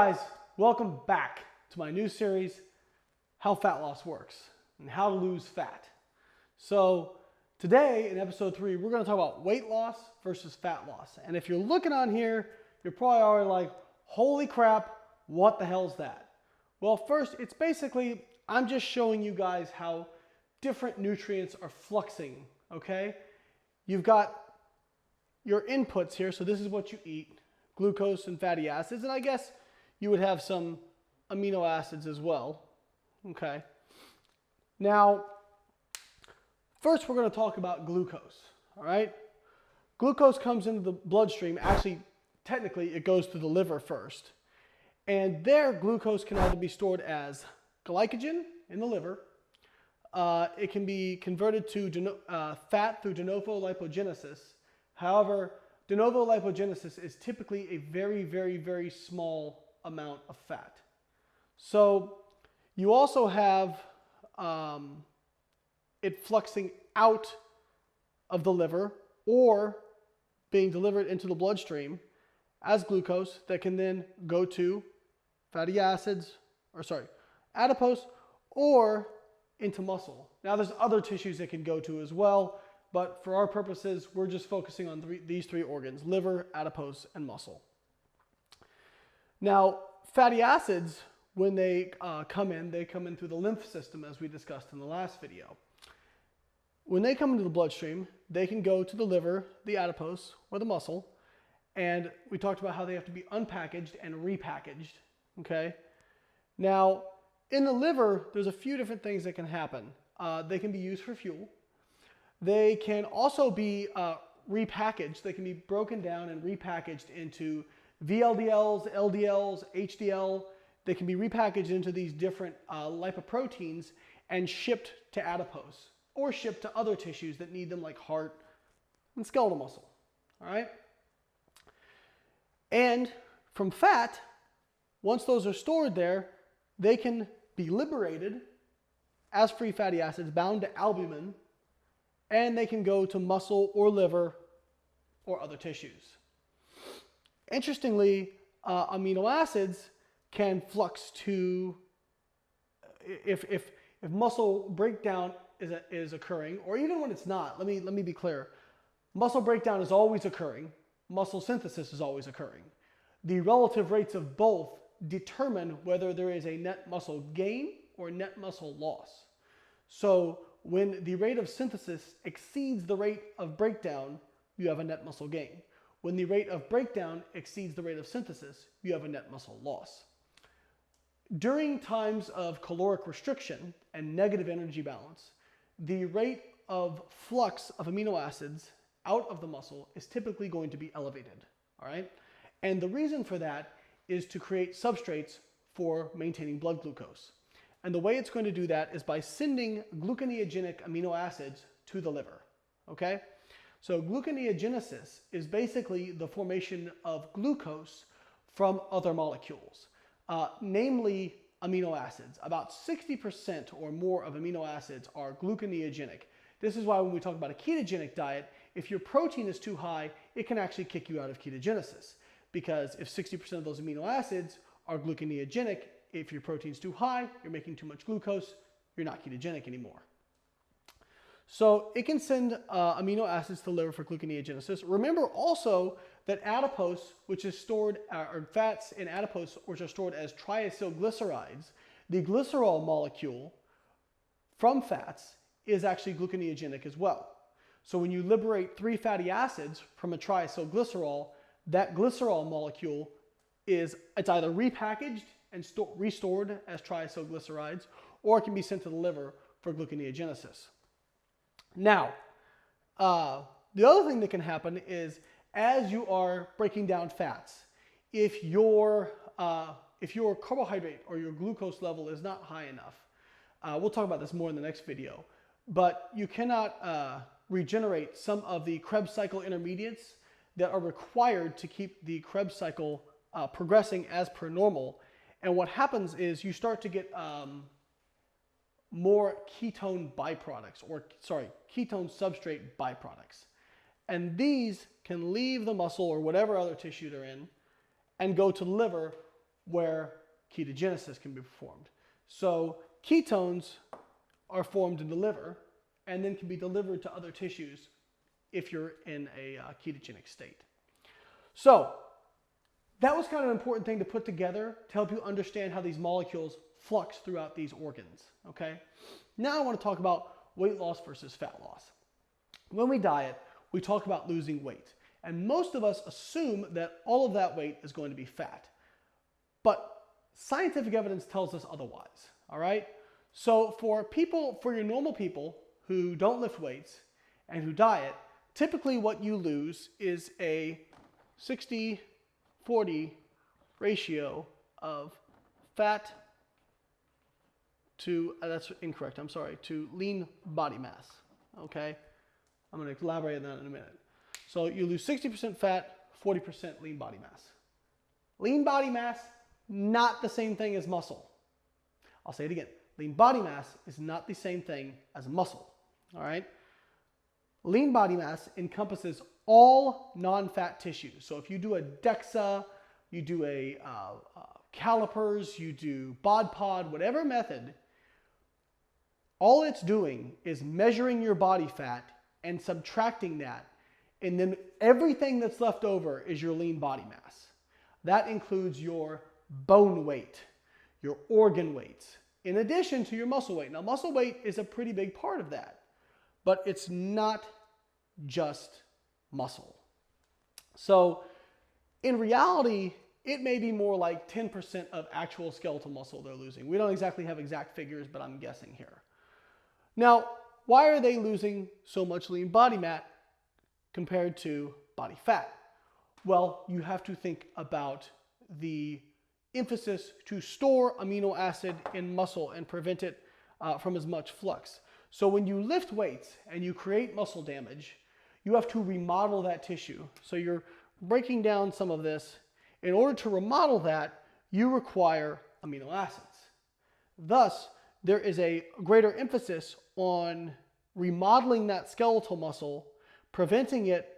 guys, welcome back to my new series, How Fat Loss Works and How to Lose Fat. So today in episode 3, we're going to talk about weight loss versus fat loss. And if you're looking on here, you're probably already like, holy crap, what the hell's that? Well, first, it's basically, I'm just showing you guys how different nutrients are fluxing, okay? You've got your inputs here, so this is what you eat, glucose and fatty acids, and I guess you would have some amino acids as well, okay? Now, first we're going to talk about glucose, all right? Glucose comes into the bloodstream. Actually, technically, it goes to the liver first. And there, glucose can either be stored as glycogen in the liver. It can be converted to fat through de novo lipogenesis. However, de novo lipogenesis is typically a very, very, very small amount of fat. So you also have it fluxing out of the liver or being delivered into the bloodstream as glucose that can then go to fatty acids, adipose, or into muscle. Now there's other tissues it can go to as well, but for our purposes, we're just focusing on these three organs: liver, adipose, and muscle. Now, fatty acids, when they come in through the lymph system, as we discussed in the last video. When they come into the bloodstream, they can go to the liver, the adipose, or the muscle, and we talked about how they have to be unpackaged and repackaged, okay? Now, in the liver, there's a few different things that can happen. They can be used for fuel. They can also be repackaged. They can be broken down and repackaged into VLDLs, LDLs, HDL. They can be repackaged into these different lipoproteins and shipped to adipose or shipped to other tissues that need them, like heart and skeletal muscle, all right? And from fat, once those are stored there, they can be liberated as free fatty acids bound to albumin, and they can go to muscle or liver or other tissues. Interestingly, amino acids can flux to, if muscle breakdown is occurring, or even when it's not, let me be clear. Muscle breakdown is always occurring. Muscle synthesis is always occurring. The relative rates of both determine whether there is a net muscle gain or net muscle loss. So when the rate of synthesis exceeds the rate of breakdown, you have a net muscle gain. When the rate of breakdown exceeds the rate of synthesis, you have a net muscle loss. During times of caloric restriction and negative energy balance, the rate of flux of amino acids out of the muscle is typically going to be elevated, all right? And the reason for that is to create substrates for maintaining blood glucose. And the way it's going to do that is by sending gluconeogenic amino acids to the liver, okay? So gluconeogenesis is basically the formation of glucose from other molecules, namely amino acids. About 60% or more of amino acids are gluconeogenic. This is why when we talk about a ketogenic diet, if your protein is too high, it can actually kick you out of ketogenesis. Because if 60% of those amino acids are gluconeogenic, if your protein's too high, you're making too much glucose, you're not ketogenic anymore. So it can send amino acids to the liver for gluconeogenesis. Remember also that adipose, which is stored, or fats in adipose, which are stored as triacylglycerides, the glycerol molecule from fats is actually gluconeogenic as well. So when you liberate 3 fatty acids from a triacylglycerol, that glycerol molecule it's either repackaged and restored as triacylglycerides, or it can be sent to the liver for gluconeogenesis. Now, the other thing that can happen is as you are breaking down fats, if your carbohydrate or your glucose level is not high enough, we'll talk about this more in the next video, but you cannot regenerate some of the Krebs cycle intermediates that are required to keep the Krebs cycle progressing as per normal. And what happens is you start to get more ketone byproducts, ketone substrate byproducts. And these can leave the muscle or whatever other tissue they're in and go to the liver where ketogenesis can be performed. So ketones are formed in the liver and then can be delivered to other tissues if you're in a ketogenic state. So that was kind of an important thing to put together to help you understand how these molecules flux throughout these organs, okay? Now I want to talk about weight loss versus fat loss. When we diet, we talk about losing weight. And most of us assume that all of that weight is going to be fat. But scientific evidence tells us otherwise, all right? So for your normal people who don't lift weights and who diet, typically what you lose is a 60-40 ratio of fat to, that's incorrect, I'm sorry, to lean body mass, okay? I'm going to elaborate on that in a minute. So you lose 60% fat, 40% lean body mass. Lean body mass, not the same thing as muscle. I'll say it again. Lean body mass is not the same thing as muscle, all right? Lean body mass encompasses all non-fat tissues. So if you do a DEXA, you do a calipers, you do bod pod, whatever method, all it's doing is measuring your body fat and subtracting that. And then everything that's left over is your lean body mass. That includes your bone weight, your organ weights, in addition to your muscle weight. Now, muscle weight is a pretty big part of that, but it's not just muscle. So in reality, it may be more like 10% of actual skeletal muscle they're losing. We don't exactly have exact figures, but I'm guessing here. Now, why are they losing so much lean body mass compared to body fat? Well, you have to think about the emphasis to store amino acid in muscle and prevent it from as much flux. So when you lift weights and you create muscle damage, you have to remodel that tissue. So you're breaking down some of this. In order to remodel that, you require amino acids. Thus, there is a greater emphasis on remodeling that skeletal muscle, preventing it,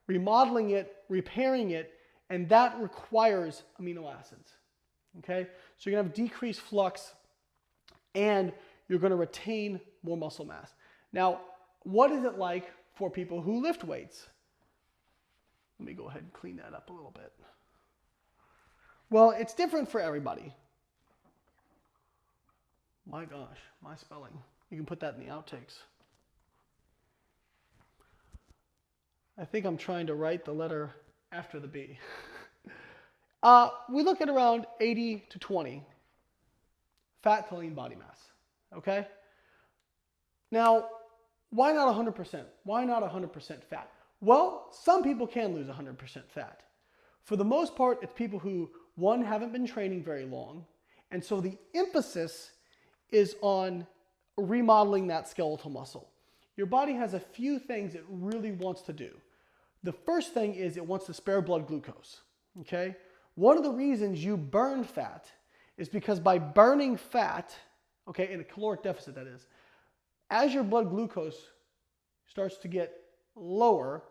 remodeling it, repairing it, and that requires amino acids, okay? So you're gonna have decreased flux and you're gonna retain more muscle mass. Now, what is it like for people who lift weights? Let me go ahead and clean that up a little bit. Well, it's different for everybody. My gosh, my spelling. You can put that in the outtakes. I think I'm trying to write the letter after the B. We look at around 80 to 20 fat to lean body mass, okay? Now, why not 100%? Why not 100% fat? Well, some people can lose 100% fat. For the most part, it's people who, one, haven't been training very long, and so the emphasis is on remodeling that skeletal muscle. Your body has a few things it really wants to do. The first thing is it wants to spare blood glucose, okay? One of the reasons you burn fat is because by burning fat, okay, in a caloric deficit that is, as your blood glucose starts to get lower,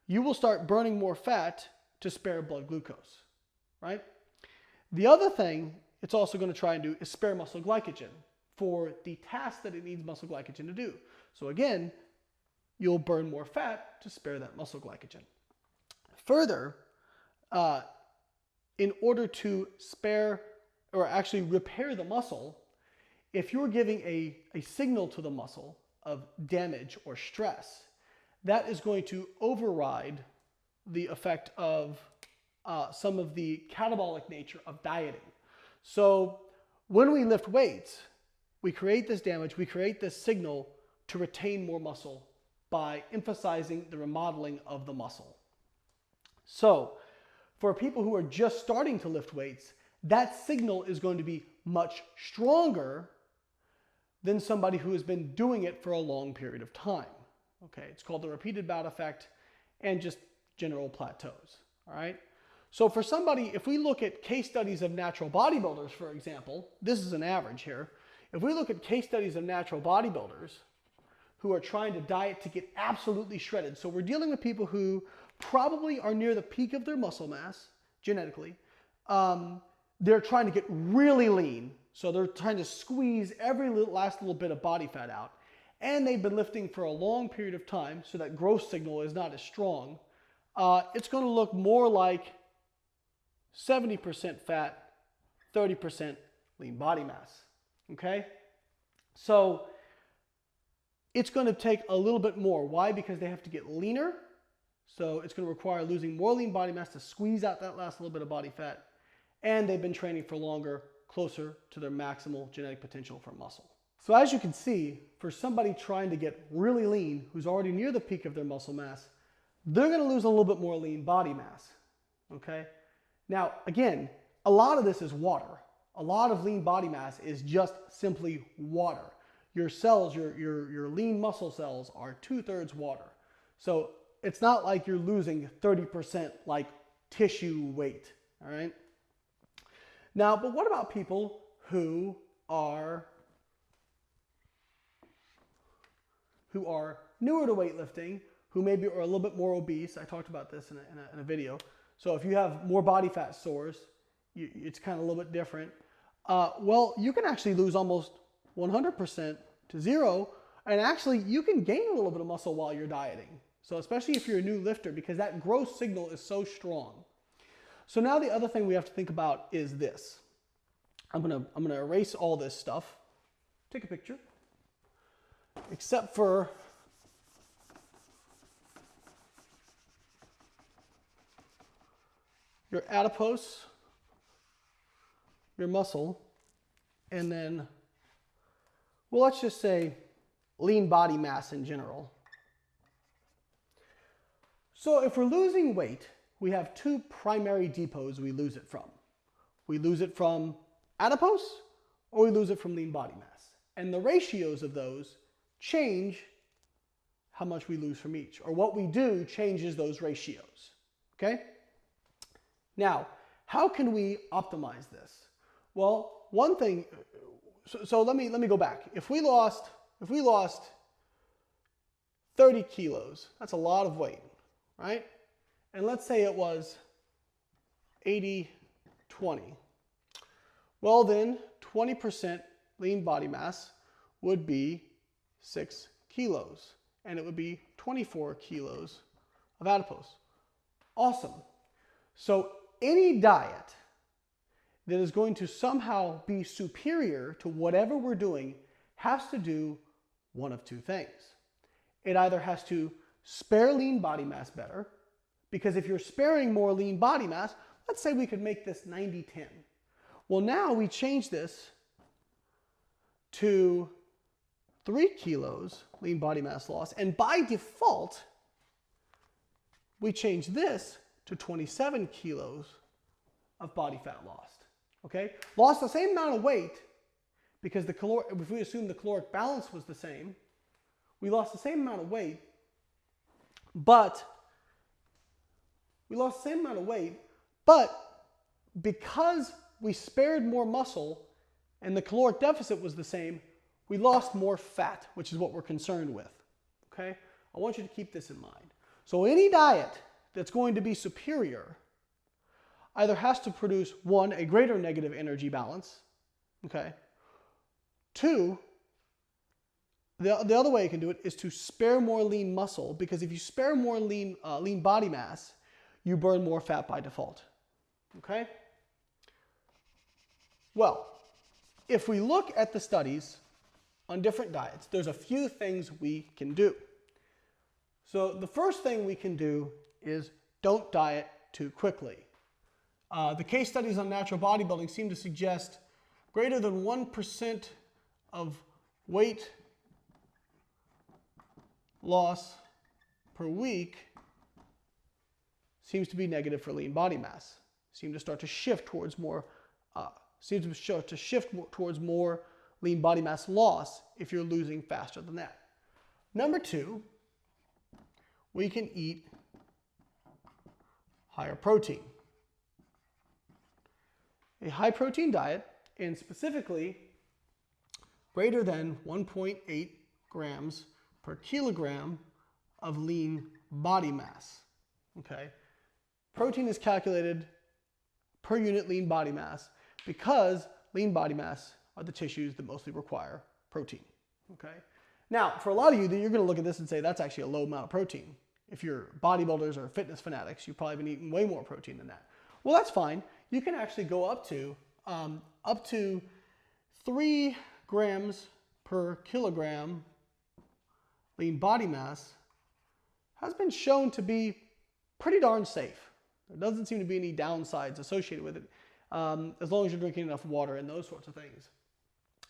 you will start burning more fat to spare blood glucose, right? The other thing it's also going to try and do is spare muscle glycogen for the task that it needs muscle glycogen to do. So again, you'll burn more fat to spare that muscle glycogen. Further, in order to spare or actually repair the muscle, if you're giving a signal to the muscle of damage or stress, that is going to override the effect of some of the catabolic nature of dieting. So when we lift weights, we create this damage, we create this signal to retain more muscle by emphasizing the remodeling of the muscle. So for people who are just starting to lift weights, that signal is going to be much stronger than somebody who has been doing it for a long period of time. Okay, it's called the repeated bout effect and just general plateaus, all right? So for somebody, if we look at case studies of natural bodybuilders, for example, this is an average here. If we look at case studies of natural bodybuilders who are trying to diet to get absolutely shredded, so we're dealing with people who probably are near the peak of their muscle mass genetically, they're trying to get really lean. So they're trying to squeeze every last little bit of body fat out. And they've been lifting for a long period of time, so that growth signal is not as strong. It's going to look more like 70% fat, 30% lean body mass. Okay? So it's going to take a little bit more. Why? Because they have to get leaner. So it's going to require losing more lean body mass to squeeze out that last little bit of body fat. And they've been training for longer, closer to their maximal genetic potential for muscle. So as you can see, for somebody trying to get really lean, who's already near the peak of their muscle mass, they're going to lose a little bit more lean body mass. Okay? Now, again, a lot of this is water. A lot of lean body mass is just simply water. Your cells, your lean muscle cells are 2/3 water. So it's not like you're losing 30% like tissue weight. All right? Now, but what about people who are newer to weightlifting, who maybe are a little bit more obese? I talked about this in a video. So if you have more body fat stores, it's kind of a little bit different. Well, you can actually lose almost 100% to zero, and actually you can gain a little bit of muscle while you're dieting. So especially if you're a new lifter, because that growth signal is so strong. So now the other thing we have to think about is this. I'm gonna erase all this stuff. Take a picture. Except for your adipose, your muscle, and then, well, let's just say lean body mass in general. So if we're losing weight, we have two primary depots we lose it from. We lose it from adipose, or we lose it from lean body mass. And the ratios of those change how much we lose from each, or what we do changes those ratios. Okay? Now, how can we optimize this? Well, one thing, so let me go back. If we lost 30 kilos, that's a lot of weight, right? And let's say it was 80-20. Well then, 20% lean body mass would be 6 kilos, and it would be 24 kilos of adipose. Awesome. So any diet that is going to somehow be superior to whatever we're doing has to do one of two things. It either has to spare lean body mass better, because if you're sparing more lean body mass, let's say we could make this 90-10. Well, now we change this to 3 kilos lean body mass loss, and by default, we change this to 27 kilos of body fat lost. Okay? Lost the same amount of weight, because if we assume the caloric balance was the same, we lost the same amount of weight, but because we spared more muscle and the caloric deficit was the same, we lost more fat, which is what we're concerned with. Okay? I want you to keep this in mind. So any diet that's going to be superior either has to produce, one, a greater negative energy balance, okay? Two, the other way you can do it is to spare more lean muscle, because if you spare more lean body mass, you burn more fat by default, okay? Well, if we look at the studies on different diets, there's a few things we can do. So the first thing we can do is don't diet too quickly. The case studies on natural bodybuilding seem to suggest greater than 1% of weight loss per week seems to be negative for lean body mass. Seems to start to shift towards more lean body mass loss if you're losing faster than that. Number two, we can eat higher protein. A high protein diet, and specifically greater than 1.8 grams per kilogram of lean body mass. Okay? Protein is calculated per unit lean body mass, because lean body mass are the tissues that mostly require protein. Okay. Now, for a lot of you, you're going to look at this and say that's actually a low amount of protein. If you're bodybuilders or fitness fanatics, you've probably been eating way more protein than that. Well, that's fine. You can actually go up to 3 grams per kilogram lean body mass has been shown to be pretty darn safe. There doesn't seem to be any downsides associated with it, as long as you're drinking enough water and those sorts of things.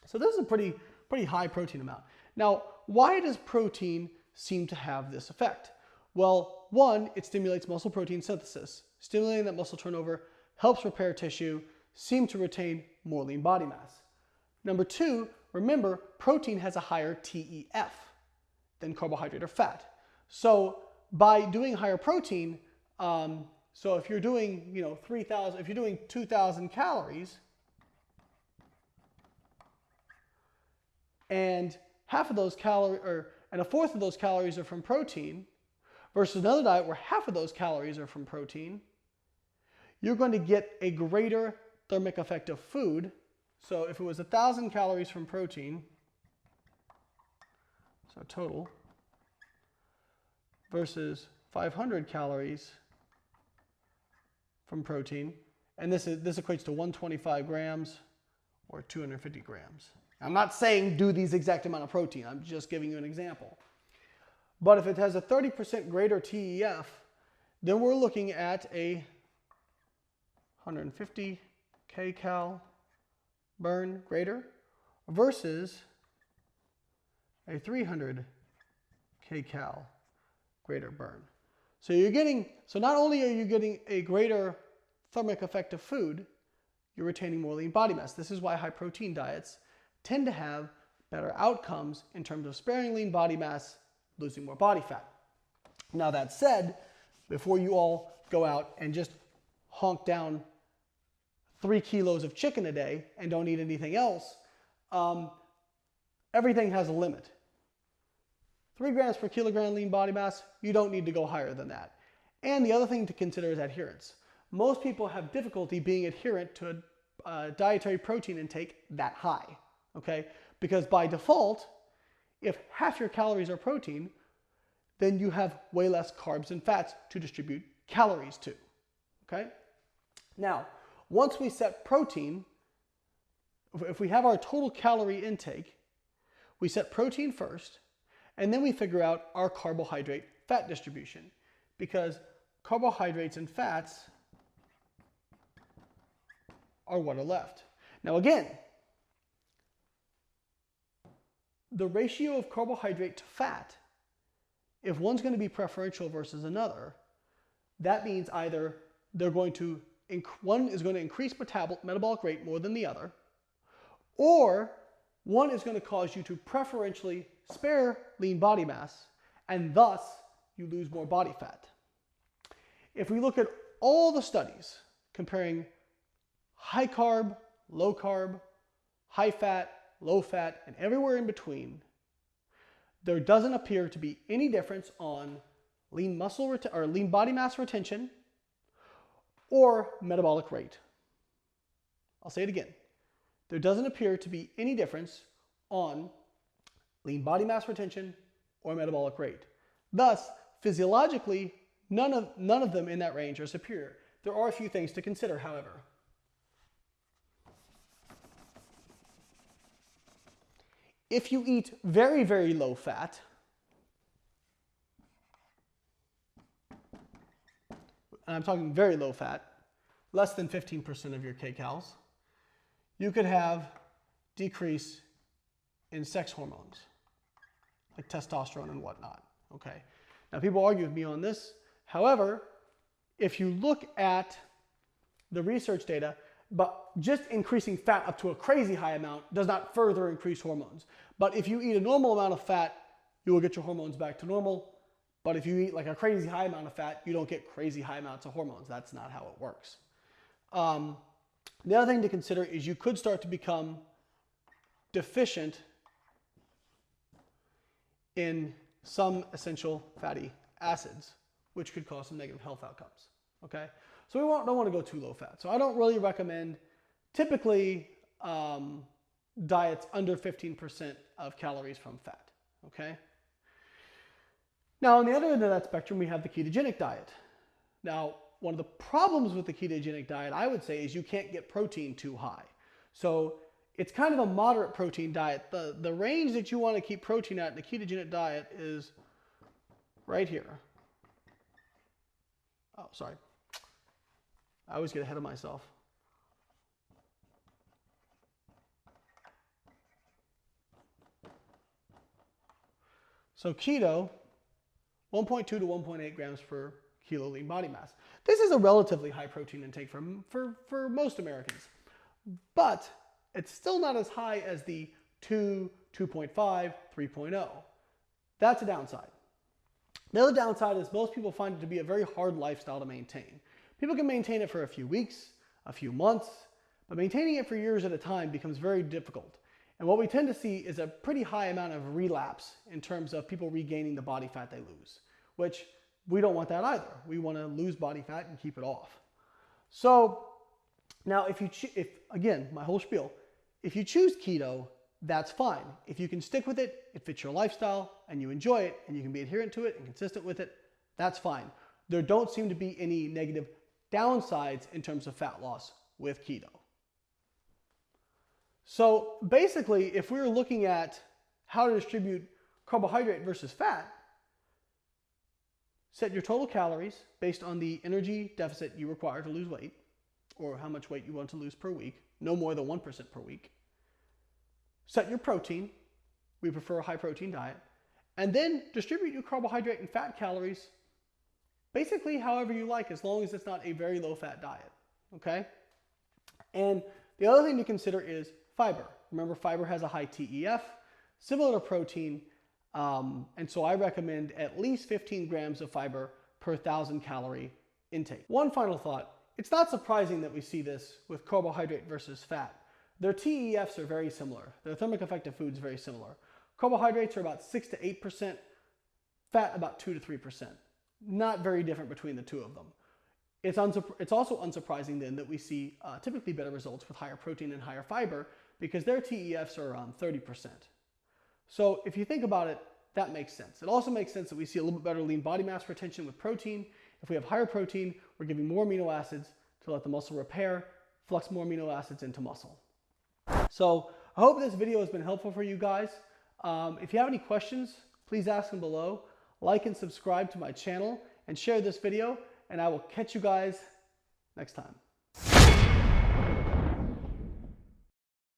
So this is a pretty high protein amount. Now, why does protein seem to have this effect? Well, one, it stimulates muscle protein synthesis. Stimulating that muscle turnover helps repair tissue, seem to retain more lean body mass. Number two, remember, protein has a higher TEF than carbohydrate or fat. So by doing higher protein, so if you're doing, if you're doing 2,000 calories, and half of those calories, and a fourth of those calories are from protein, versus another diet where half of those calories are from protein, you're going to get a greater thermic effect of food. So if it was 1,000 calories from protein, so total, versus 500 calories from protein, and this equates to 125 grams or 250 grams. I'm not saying do these exact amount of protein, I'm just giving you an example. But if it has a 30% greater TEF, then we're looking at a 150 kcal burn greater versus a 300 kcal greater burn. So not only are you getting a greater thermic effect of food, you're retaining more lean body mass. This is why high protein diets tend to have better outcomes in terms of sparing lean body mass, losing more body fat. Now that said, before you all go out and just honk down 3 kilos of chicken a day and don't eat anything else, everything has a limit. 3 grams per kilogram lean body mass, you don't need to go higher than that. And the other thing to consider is adherence. Most people have difficulty being adherent to a dietary protein intake that high, okay? Because by default, if half your calories are protein, then you have way less carbs and fats to distribute calories to, okay? Now, once we set protein, if we have our total calorie intake, we set protein first, and then we figure out our carbohydrate fat distribution, because carbohydrates and fats are what are left. Now again, the ratio of carbohydrate to fat, if one's going to be preferential versus another, that means either one is going to increase metabolic rate more than the other, or one is going to cause you to preferentially spare lean body mass, and thus you lose more body fat. If we look at all the studies comparing high carb, low carb, high fat, low fat, and everywhere in between, there doesn't appear to be any difference on lean body mass retention or metabolic rate. I'll say it again. There doesn't appear to be any difference on lean body mass retention or metabolic rate. Thus, physiologically, none of them in that range are superior. There are a few things to consider, however. If you eat very, very low fat, and I'm talking very low fat, less than 15% of your kcals, you could have decrease in sex hormones, like testosterone and whatnot, okay? Now, people argue with me on this. However, if you look at the research data, but just increasing fat up to a crazy high amount does not further increase hormones. But if you eat a normal amount of fat, you will get your hormones back to normal. But if you eat like a crazy high amount of fat, you don't get crazy high amounts of hormones. That's not how it works. The other thing to consider is you could start to become deficient in some essential fatty acids, which could cause some negative health outcomes, okay? So we don't want to go too low fat. So I don't really recommend typically diets under 15% of calories from fat, okay? Now, on the other end of that spectrum, we have the ketogenic diet. Now, one of the problems with the ketogenic diet, I would say, is you can't get protein too high. So it's kind of a moderate protein diet. The range that you want to keep protein at in the ketogenic diet is right here. Oh, sorry. I always get ahead of myself. So keto, 1.2 to 1.8 grams per kilo lean body mass. This is a relatively high protein intake for most Americans, but it's still not as high as the 2, 2.5, 3.0. That's a downside. The other downside is most people find it to be a very hard lifestyle to maintain. People can maintain it for a few weeks, a few months, but maintaining it for years at a time becomes very difficult. And what we tend to see is a pretty high amount of relapse in terms of people regaining the body fat they lose, which we don't want that either. We want to lose body fat and keep it off. So now again, my whole spiel, if you choose keto, that's fine. If you can stick with it, it fits your lifestyle and you enjoy it and you can be adherent to it and consistent with it, that's fine. There don't seem to be any negative downsides in terms of fat loss with keto. So basically, if we're looking at how to distribute carbohydrate versus fat, set your total calories based on the energy deficit you require to lose weight, or how much weight you want to lose per week, no more than 1% per week. Set your protein, we prefer a high protein diet, and then distribute your carbohydrate and fat calories basically however you like, as long as it's not a very low fat diet, okay? And the other thing to consider is fiber. Remember, fiber has a high TEF, similar to protein, and so I recommend at least 15 grams of fiber per 1,000 calorie intake. One final thought, it's not surprising that we see this with carbohydrate versus fat. Their TEFs are very similar. Their thermic effect of food is very similar. Carbohydrates are about 6 to 8%, fat about 2 to 3%. Not very different between the two of them. It's also unsurprising then that we see typically better results with higher protein and higher fiber because their TEFs are around 30%. So if you think about it, that makes sense. It also makes sense that we see a little bit better lean body mass retention with protein. If we have higher protein, we're giving more amino acids to let the muscle repair, flux more amino acids into muscle. So I hope this video has been helpful for you guys. If you have any questions, please ask them below. Like and subscribe to my channel and share this video, and I will catch you guys next time.